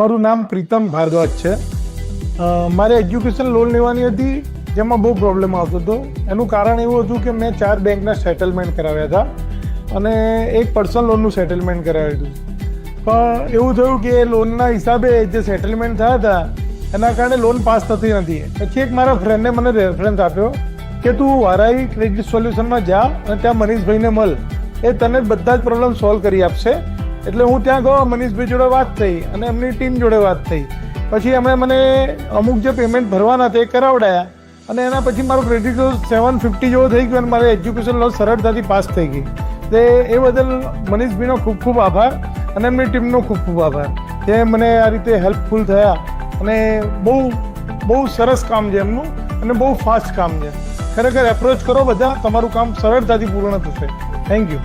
મારું નામ પ્રીતમ ભારદ્વાજ છે. મારે એજ્યુકેશન લોન લેવાની હતી, જેમાં બહુ પ્રોબ્લેમ આવતો હતો. એનું કારણ એવું હતું કે મેં 4 બેંકના સેટલમેન્ટ કરાવ્યા હતા અને એક પર્સનલ લોનનું સેટલમેન્ટ કરાવ્યું હતું. પણ એવું થયું કે લોનના હિસાબે જે સેટલમેન્ટ થયા હતા એના કારણે લોન પાસ થતી નથી. પછી એક મારા ફ્રેન્ડે મને રેફરન્સ આપ્યો કે તું વારાઈ ક્રેડિટ સોલ્યુશનમાં જા અને ત્યાં મનીષભાઈને મળ, એ તને બધા જ પ્રોબ્લેમ સોલ્વ કરી આપશે. એટલે હું ત્યાં ગયો, મનીષભાઈ જોડે વાત થઈ અને એમની ટીમ જોડે વાત થઈ. પછી એમણે મને અમુક જે પેમેન્ટ ભરવાના હતા એ કરાવડાયા અને એના પછી મારો ક્રેડિટ સ્કોર 750 જેવો થઈ ગયો અને મારે એજ્યુકેશન લોન સરળતાથી પાસ થઈ ગઈ. એ બદલ મનીષભાઈનો ખૂબ ખૂબ આભાર અને એમની ટીમનો ખૂબ ખૂબ આભાર. તે મને આ રીતે હેલ્પફુલ થયા અને બહુ સરસ કામ છે એમનું અને બહુ ફાસ્ટ કામ છે. ખરેખર એપ્રોચ કરો બધા, તમારું કામ સરળતાથી પૂર્ણ થશે. Thank you.